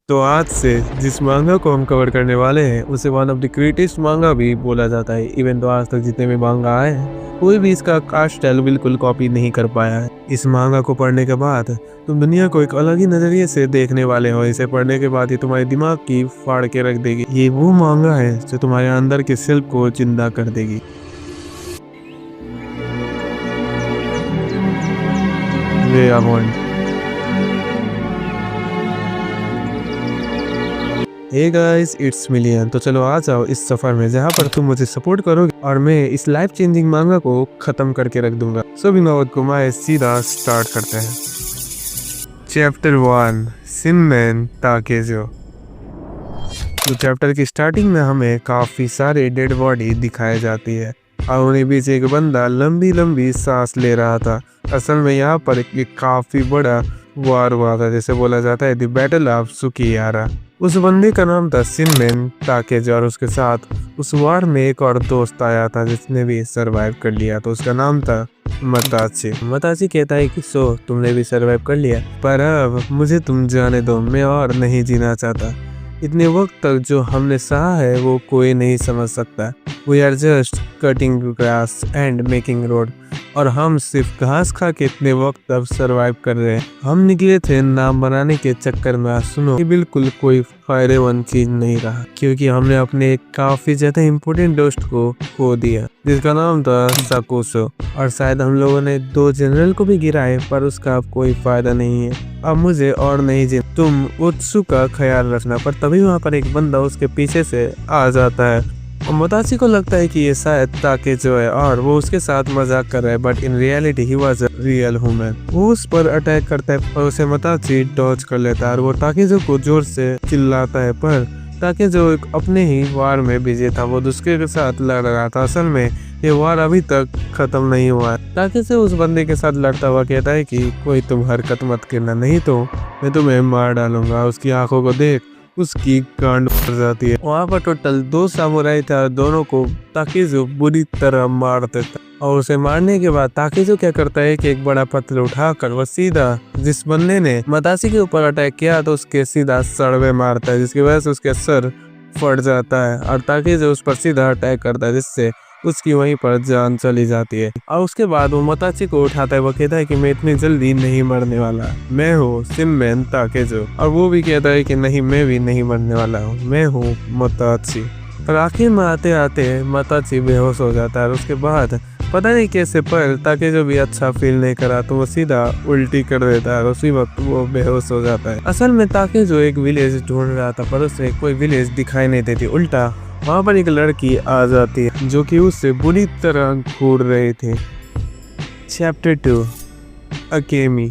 तो आज से जिस मांगा को हम कवर करने वाले हैं उसे वन ऑफ द ग्रेटेस्ट मांगा भी बोला जाता है। इवन तो आज तक जितने भी मांगा आए हैं कोई भी इसका आर्ट स्टाइल बिल्कुल कॉपी नहीं कर पाया है। इस मांगा को पढ़ने के बाद तुम दुनिया को एक अलग ही नजरिए से देखने वाले हो। इसे पढ़ने के बाद ये तुम्हारे दिमाग की फाड़ के रख देगी। ये वो मांगा है जो तुम्हारे अंदर के सेल्फ को जिंदा कर देगी। Hey guys, it's million. तो चलो आ जाओ इस सफर में जहाँ पर तुम मुझे सपोर्ट करोगे और मैं इस लाइफ चेंजिंग मांगा को खत्म करके रख दूंगा। सो बिना वक्त घुमाए सीधा स्टार्ट करते हैं। Chapter 1 Shinmen Takezo. तो चैप्टर की स्टार्टिंग में हमें काफी सारे डेड बॉडी दिखाई जाती है और उन्हें बीच एक बंदा लंबी लंबी सांस ले रहा था। असल में यहाँ पर एक काफी बड़ा वार हुआ था, जैसे बोला जाता है द बैटल ऑफ सुकियारा। उस बंदे का नाम था शिनमेन ताकेजो और उसके साथ उस वार में एक और दोस्त आया था जिसने भी सरवाइव कर लिया। तो उसका नाम था मताची। मताची कहता है कि सो तुमने भी सरवाइव कर लिया, पर अब मुझे तुम जाने दो, मैं और नहीं जीना चाहता। इतने वक्त तक जो हमने सहा है वो कोई नहीं समझ सकता। We are just cutting grass and making road. और हम सिर्फ घास खा के इतने वक्त अब सरवाइव कर रहे हैं। हम निकले थे नाम बनाने के चक्कर में। सुनो, ये बिल्कुल कोई फायदेमंद चीज नहीं रहा, क्योंकि हमने अपने एक काफी ज्यादा इम्पोर्टेंट दोस्त को खो दिया जिसका नाम था साकुसो। और शायद हम लोगों ने 2 जनरल को भी गिराए, पर उसका अब कोई फायदा नहीं है। अब मुझे और नहीं जी, तुम उत्सु का ख्याल रखना। पर तभी वहाँ पर एक बंदा उसके पीछे से आ जाता है और मताची को लगता है कि ये शायद ताकेजो है और वो उसके साथ मजाक कर रहा है, but in reality he was a real human. वो उस पर अटैक करता है और उसे मताची डॉज कर लेता है और वो ताकेजो को जोर से चिल्लाता है। पर ताकेजो अपने ही वार में बिजी था, वो दूसरे के साथ लड़ रहा था। असल में ये वार अभी तक खत्म नहीं हुआ है। ताकेजो उस बंदे के साथ लड़ता हुआ कहता है कि कोई तुम हरकत मत करना, नहीं तो मैं तुम्हें मार डालूंगा। उसकी आंखों को देख उसकी गांड फट जाती है। वहाँ पर टोटल 2 सामुराई था, दोनों को ताकेजो बुरी तरह मार देता। और उसे मारने के बाद ताकेजो क्या करता है कि एक बड़ा पत्थर उठाकर वो सीधा जिस बंदे ने मताची के ऊपर अटैक किया तो उसके सीधा सर में मारता है, जिसकी वजह से उसके सर फट जाता है। और ताकेजो उस पर सीधा अटैक करता है जिससे उसकी वहीं पर जान चली जाती है। और उसके बाद वो मताची को उठाता है। वो कहता है कि मैं इतनी जल्दी नहीं मरने वाला, मैं हूँ शिनमेन ताकेजो। और वो भी कहता है कि नहीं, मैं भी नहीं मरने वाला हूँ, मैं हूँ मताची। और आखिर में आते आते मताची बेहोश हो जाता है और उसके बाद पता नहीं कैसे पर ताकेजो भी अच्छा फील नहीं करा तो वो सीधा उल्टी कर देता है और उसी वक्त वो बेहोश हो जाता है। असल में ताकेजो एक विलेज ढूंढ रहा था, पर उसे कोई विलेज दिखाई नहीं देती। उल्टा वहाँ पर एक लड़की आ जाती है जो कि उससे बुरी तरह घूर रही थी। चैप्टर 2 अकेमी।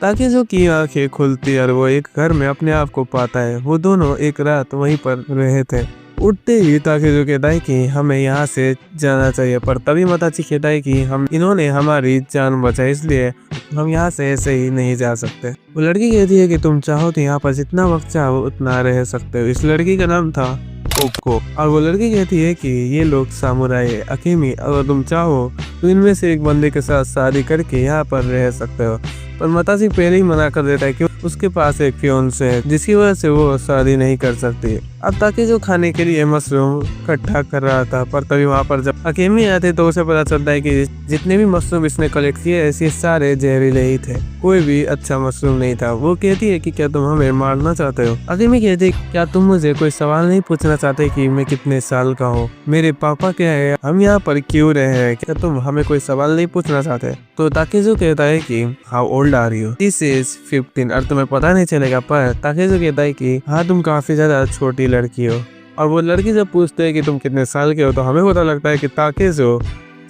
ताकेजो की आंखें खुलती और वो एक घर में अपने आप को पाता है। वो दोनों एक रात वहीं पर रहे थे। उठते ही ताकेजो कहता है कि हमें यहाँ से जाना चाहिए, पर तभी मताची कहता है कि इन्होंने हमारी जान बचाई, इसलिए हम यहाँ से ऐसे ही नहीं जा सकते। वो लड़की कहती है कि तुम चाहो तो यहाँ पर जितना वक्त चाहो उतना रह सकते हो। इस लड़की का नाम था ओको। और वो लड़की कहती है कि ये लोग सामुराई है अकेमी, अगर तुम चाहो तो इनमें से एक बंदे के साथ शादी करके यहाँ पर रह सकते हो। पर मताची पहले ही मना कर देता है कि उसके पास एक फियोंसे है जिसकी वजह से वो शादी नहीं कर सकती। अब ताकेजो खाने के लिए मशरूम इकट्ठा कर रहा था, पर तभी वहाँ पर जब अकेमी आते तो उसे पता चलता है कि जितने भी मशरूम इसने कलेक्ट किए ऐसे सारे जहरीले ही थे, कोई भी अच्छा मशरूम नहीं था। वो कहती है कि क्या तुम हमें मारना चाहते हो? अकेमी कहती है क्या तुम मुझे कोई सवाल नहीं पूछना चाहते कि मैं कितने साल का हूँ, मेरे पापा क्या है, हम यहाँ पर क्यों रहे हैं, क्या तुम हमें कोई सवाल नहीं पूछना चाहते? तो ताकेजो कहता है कि how old are you? This is 15। और तुम्हें पता नहीं चलेगा। पर ताकेजो कहता है कि हाँ, तुम काफी ज्यादा छोटी लड़की हो। और वो लड़की जब पूछते है कि तुम कितने साल के हो तो हमें पता लगता है कि ताकेजो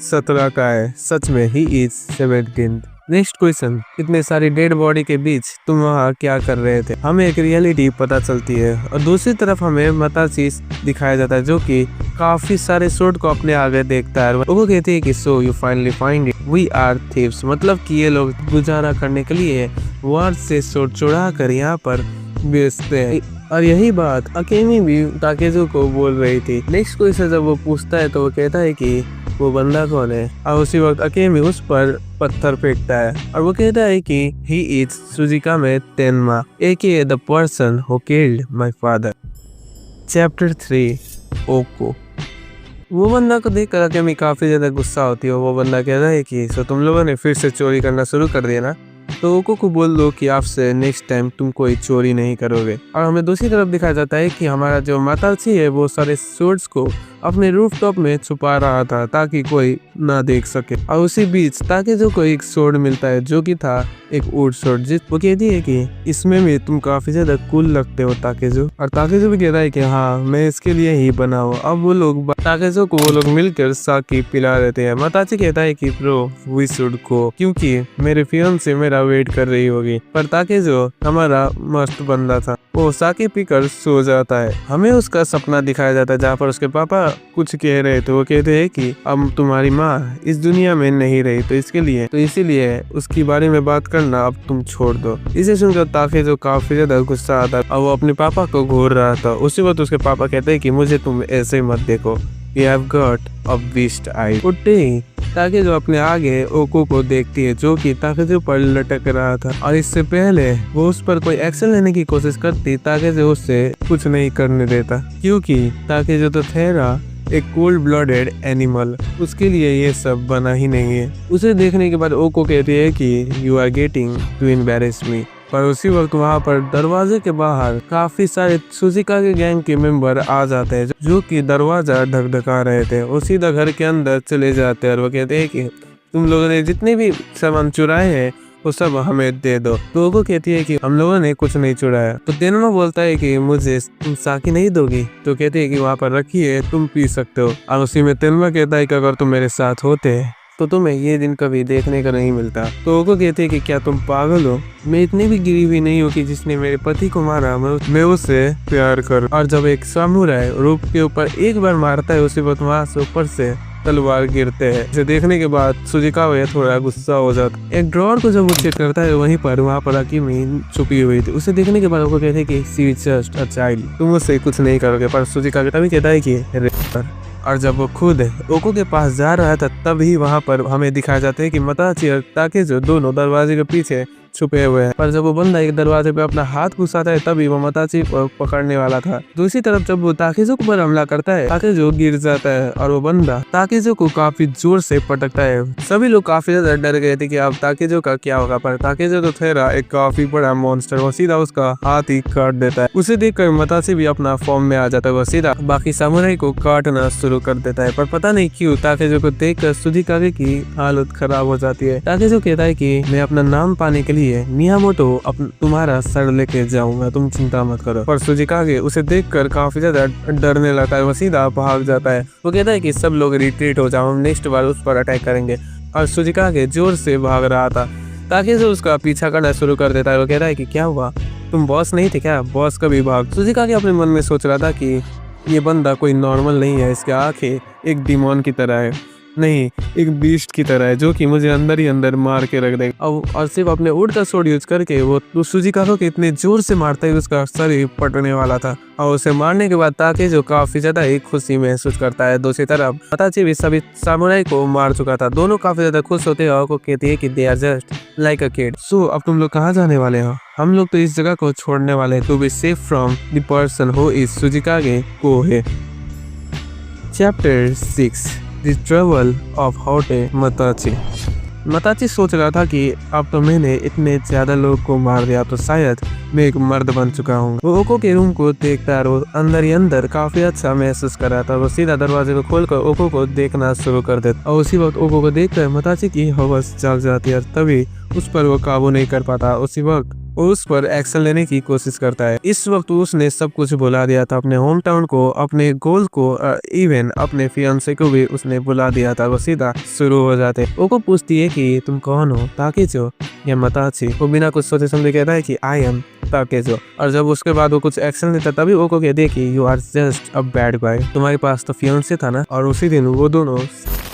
17 का है। सच में ही इज 17। नेक्स्ट क्वेश्चन, इतने सारी डेड बॉडी के बीच तुम वहाँ क्या कर रहे थे? हमें एक रियलिटी पता चलती है और दूसरी तरफ हमें मताची दिखाया जाता है जो कि काफी सारे सोर्ड को अपने आगे देखता है। वो कहती है कि so you finally find it, we are thieves. मतलब कि ये लोग गुजारा करने के लिए वार से सोर्ड चुरा कर यहाँ पर बेचते हैं। और यही बात अकेमी भी ताकेजो को बोल रही थी। नेक्स्ट क्वेश्चन जब वो पूछता है तो वो कहता है कि वो बंदा कौन है, और उसी वक्त अकेमी उस पर पत्थर फेंकता है और वो कहता है कि ही is Tsujikaze Tenma aka the person who killed my father. Chapter 3 Oko. वो बंदा को देख कर अकेमी काफी ज्यादा गुस्सा होती है। वो बंदा कहता है कि सो तुम लोगों ने फिर से चोरी करना शुरू कर दिया ना, तो ओको को बोल दो कि आपसे नेक्स्ट टाइम तुम कोई चोरी नहीं करोगे। और हमें दूसरी तरफ दिखाया जाता है कि हमारा जो माताजी है वो सारे स्वर्ड्स को अपने रूफटॉप में छुपा रहा था ताकि कोई ना देख सके। और उसी बीच ताकेजो को एक स्वॉर्ड मिलता है जो कि था एक वुड स्वॉर्ड। जिस वो कहती है कि इसमें भी तुम काफी ज्यादा कूल लगते हो ताकेजो। और ताकेजो भी कहता है कि हाँ मैं इसके लिए ही बना हुआ। अब वो लोग ताकेजो को वो लोग मिलकर साकी पिला देते हैं। माताजी कहता है कि ब्रो वी शुड गो क्योंकि मेरे फियांसे मेरा वेट कर रही होगी। पर ताकेजो हमारा मस्त बंदा था, वो साकी पीकर सो जाता है। हमें उसका सपना दिखाया जाता है जहाँ पर उसके पापा कुछ कह रहे थे। वो कहते हैं कि अब तुम्हारी माँ इस दुनिया में नहीं रही तो इसीलिए उसके बारे में बात करना अब तुम छोड़ दो। इसे सुनकर ताकेजो काफी ज्यादा गुस्सा आता है और वो अपने पापा को घूर रहा था। उसी वक्त उसके पापा कहते हैं कि मुझे तुम ऐसे मत देखो, You have got a beast eye। उठते ही ताकेजो अपने आगे ओको को देखती है जो कि ताकेजो पर लटक रहा था और इससे पहले वो उस पर कोई एक्शन लेने की कोशिश करती ताकेजो उससे कुछ नहीं करने देता क्योंकि ताकेजो तो ठहरा एक कोल्ड ब्लडेड एनिमल, उसके लिए ये सब बना ही नहीं है। उसे देखने के बाद ओको कहती है कि you are getting to embarrass me. पर उसी वक्त वहाँ पर दरवाजे के बाहर काफी सारे सुजिका के गैंग के मेंबर आ जाते हैं जो कि दरवाजा ढकढका रहे थे। वो सीधा घर के अंदर चले जाते हैं और वो कहते हैं कि तुम लोगों ने जितने भी सामान चुराए हैं वो सब हमें दे दो। तो वो कहती है कि हम लोगों ने कुछ नहीं चुराया। तो तेनमा बोलता है कि मुझे तुम साकी नहीं दोगी? तो कहती है कि वहाँ पर रखिए, तुम पी सकते हो। और उसी में तेनमा कहता है कि अगर तुम मेरे साथ होते तो तुम्हें ये दिन कभी देखने का नहीं मिलता। तो वो कहते हैं कि क्या तुम पागल हो? मैं इतनी भी गिरी हुई नहीं हूँ कि जिसने मेरे पति को मारा मैं उससे प्यार करूं। और जब एक सामुराई रूप के ऊपर एक बार मारता है उसी वक्त वहाँ से ऊपर से तलवार गिरते हैं। इसे देखने के बाद सुजिका थोड़ा गुस्सा हो जाता। एक ड्रॉअर को जब वो चेक करता है वहीं पर वहाँ पर अकेमी छुपी हुई थी। उसे देखने के बाद वो कहते हैं कि she is just a child, तुम उससे कुछ नहीं करोगे। पर सुजिका तभी कहता है कि और जब वो खुद ओको के पास जा रहा था तभी वहाँ पर हमें दिखाया जाता है कि माताजी और ताकेजो दोनों दरवाजे के पीछे छुपे हुए हैं। पर जब वो बंदा एक दरवाजे पे अपना हाथ घुसाता है तभी वो माताजी को पकड़ने वाला था। दूसरी तरफ जब वो ताकेजो पर हमला करता है ताकेजो गिर जाता है और वो बंदा ताकेजो को काफी जोर से पटकता है। सभी लोग काफी ज्यादा डर गए थे कि अब ताकेजो का क्या होगा। पर ताकेजो तो ठहरा एक काफी बड़ा मॉन्स्टर, वो सीधा उसका हाथ ही काट देता है। उसे देखकर माताजी भी अपना फॉर्म में आ जाता है। वो सीधा बाकी सामुराई को काटना शुरू कर देता है। पर पता नहीं क्यों ताकेजो को देखकर सुजिकागे की हालत खराब हो जाती है। ताकेजो कहता है कि मैं अपना नाम पाने के लिए मियामोटो तुम्हारा सर लेके जाऊंगा, तुम चिंता मत करो। पर सुजिकागे उसे देखकर काफी ज्यादा डरने लगता है। वो सीधा भाग जाता है। वो कहता है कि सब लोग रिट्रीट हो जाओ, हम नेक्स्ट बार उस पर अटैक करेंगे। और सुजिकागे जोर से भाग रहा था ताकि जो उसका पीछा करना शुरू कर देता है। वो कहता है कि क्या हुआ, तुम बॉस नहीं थे क्या? बॉस का भी भाग। सुजिकागे अपने मन में सोच रहा था कि ये बंदा कोई नॉर्मल नहीं है, इसके आंखें एक डिमोन की तरह है, नहीं एक बीस्ट की तरह है जो कि मुझे अंदर ही अंदर मार के रख देगा। और सिर्फ अपने वुड का स्वॉर्ड यूज करके वो सुजिकागे को इतने जोर से मारता है उसका सर ही पटने वाला था। और उसे मारने के बाद ताकेजो काफी ज्यादा ही खुशी महसूस करता है। दूसरी तरफ माताजी भी सभी सामुराई को मार चुका था। दोनों काफी ज्यादा खुश होते हैं और को कहती है कि they are just like a kid. So अब तुम लोग कहाँ जाने वाले हो? हम लोग तो इस जगह को छोड़ने वाले हैं to be safe from the person who is Tsujikaze Kohei. Chapter 6 The Trouble of Hote Matachi। Matachi सोच रहा था कि अब तो मैंने इतने ज्यादा लोग को मार दिया तो शायद मैं एक मर्द बन चुका हूँ। वो ओको के रूम को देखता और अंदर ही अंदर काफी अच्छा महसूस कर रहा था। वो सीधा दरवाजे को खोलकर ओको को देखना शुरू कर देता और उसी वक्त ओको को देखकर मताची की हवस जाग जाती है। तभी उस पर वो काबू नहीं कर पाता। उसी वक्त वो उस पर एक्शन लेने की कोशिश करता है। इस वक्त उसने सब कुछ बुला दिया था, अपने होम टाउन को, अपने गोल को, इवन अपने फियांसे को भी उसने बुला दिया था। वो सीधा शुरू हो जाते। ओको पूछती है कि तुम कौन हो, ताकेजो या मताची? वो बिना कुछ सोचे समझे कहता है कि आई एम ताकेजो। और जब उसके बाद वो कुछ एक्शन लेता तभी ओको कहती है कि you are just a bad boy, तुम्हारे पास तो फियांसे था ना। और उसी दिन वो दोनों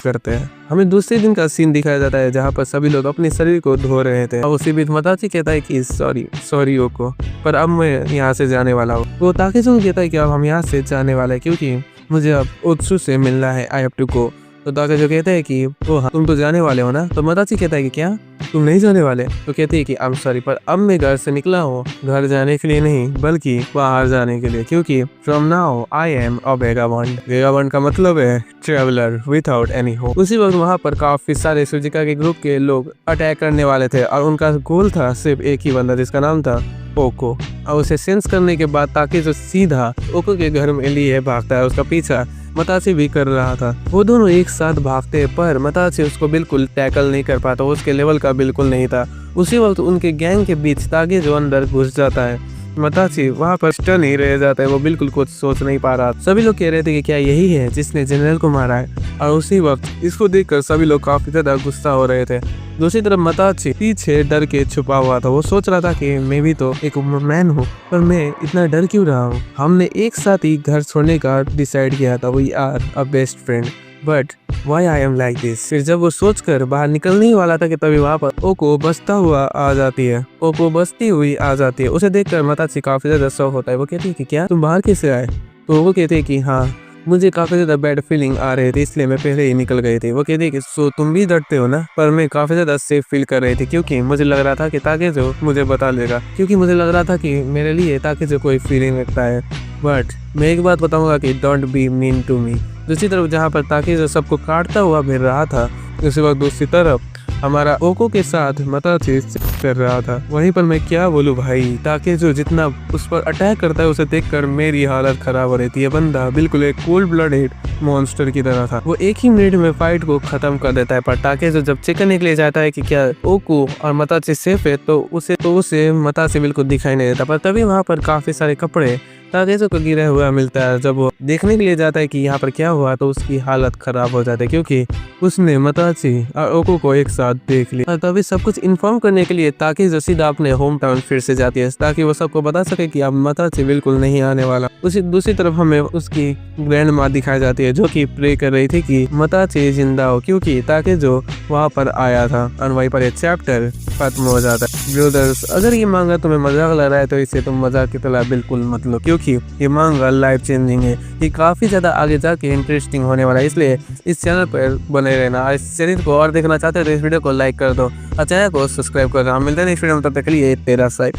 करते हैं। हमें दूसरे दिन का सीन दिखाया जाता है जहाँ पर सभी लोग अपने शरीर को धो रहे थे और उसी बीच मताची कहता है कि सॉरी ओको, पर अब मैं यहाँ से जाने वाला हूँ। वो ताकेज़ो कहता है कि अब हम यहाँ से जाने वाले हैं क्योंकि मुझे अब ओत्सु से मिलना है, आई हैव टू गो। तो ताकेज़ो कहते हैं कि ओ हाँ तुम तो जाने वाले हो ना। तो मताची कहता है कि क्या तुम नहीं जाने वाले? तो कहती है कि आई एम सॉरी, पर अब मैं घर से निकला हूँ घर जाने के लिए नहीं बल्कि बाहर जाने के लिए, क्योंकि from now I am a vagabond. Vagabond का मतलब है ट्रेवलर विदाउट एनी होप। उसी वक्त वहाँ पर काफी सारे सुजिका के ग्रुप के लोग अटैक करने वाले थे और उनका गोल था सिर्फ एक ही बंदा जिसका नाम था ओको। और उसे सेंस करने के बाद ताकेज़ो सीधा ओको के घर में लिए भागता है। उसका पीछा मताची भी कर रहा था। वो दोनों एक साथ भागते पर मताची उसको बिल्कुल टैकल नहीं कर पाता, उसके लेवल का बिल्कुल नहीं था। उसी वक्त उनके गैंग के बीच ताकेज़ो अंदर घुस जाता है। मताची वहाँ पर स्टन ही रह जाता है, वो बिल्कुल कुछ सोच नहीं पा रहा। सभी लोग कह रहे थे कि क्या यही है जिसने जनरल को मारा है, और उसी वक्त इसको देखकर सभी लोग काफी ज्यादा गुस्सा हो रहे थे। दूसरी तरफ मताची पीछे डर के छुपा हुआ था। वो सोच रहा था कि मैं भी तो एक मैन हूँ, पर मैं इतना डर क्यों रहा हूँ। हमने एक साथ ही घर छोड़ने का डिसाइड किया था, we are a best friend, but why I am like this. फिर जब वो सोचकर बाहर निकलने ही वाला था कि तभी वहाँ पर ओको बसता हुआ आ जाती है। ओको बसती हुई आ जाती है। उसे देखकर मताची काफी ज्यादा शौक होता है। वो कहती है कि क्या तुम बाहर कैसे आए? तो वो कहते हैं कि हाँ मुझे काफी ज्यादा बैड फीलिंग आ रही थी इसलिए मैं पहले ही निकल गई थी। वो कहती है कि सो तुम भी डरते हो ना? पर मैं काफी ज्यादा सेफ फील कर रही थी क्योंकि मुझे लग रहा था कि ताकेज़ो मुझे बता देगा, क्योंकि मुझे लग रहा था कि मेरे लिए ताकेज़ो कोई फीलिंग रखता है। बट मैं एक बात बताऊंगा कि don't be mean to me. दूसरी तरफ जहाँ पर ताकेज़ो सबको काटता हुआ फिर रहा था, उसी वक्त दूसरी तरफ हमारा ओको के साथ मताची कर रहा था। वहीं पर मैं क्या बोलूं भाई, ताकेज़ो जितना उस पर अटैक करता है उसे देखकर मेरी हालत खराब हो रही थी। ये बंदा बिल्कुल एक कोल्ड ब्लडेड मॉन्स्टर की तरह था। वो एक ही मिनट में फाइट को खत्म कर देता है। पर ताकेज़ो जब चेक करने के लिए जाता है कि क्या ओको और मताची सेफ है तो उसे मताची बिल्कुल दिखाई नहीं देता। पर तभी वहाँ पर काफी सारे कपड़े ताकेज़ो को गिरा हुआ मिलता है। जब वो देखने के लिए जाता है कि यहाँ पर क्या हुआ तो उसकी हालत खराब हो जाती है क्योंकि उसने मताची और ओको को एक साथ देख लिया। तभी सब कुछ इन्फॉर्म करने के लिए ताकेज़ो सीधा अपने होम टाउन फिर से जाती है ताकि वो सबको बता सके कि अब मताची बिल्कुल नहीं आने वाला। उसी दूसरी तरफ हमें उसकी ग्रैंड माँ दिखाई जाती है जो कि प्रे कर रही थी कि मताची जिंदा हो, क्योंकि ताकेज़ो वहाँ पर आया था। और वहीं पर ये चैप्टर खत्म हो जाता है। ब्रदर्स, अगर ये मांगा तुम्हें मजाक लग रहा है तो इसे तुम मजाक की तरह बिल्कुल मत लो, क्योंकि ये मांगा लाइफ चेंजिंग है। ये काफी ज्यादा आगे जाके इंटरेस्टिंग होने वाला है, इसलिए इस चैनल पर बने रहना। इस चैनल को और देखना चाहते हो तो इस वीडियो को लाइक कर दो और चैनल को सब्सक्राइब कर दो। हम मिलते हैं नेक्स्ट वीडियो में, तब तक के लिए तेरा साइड।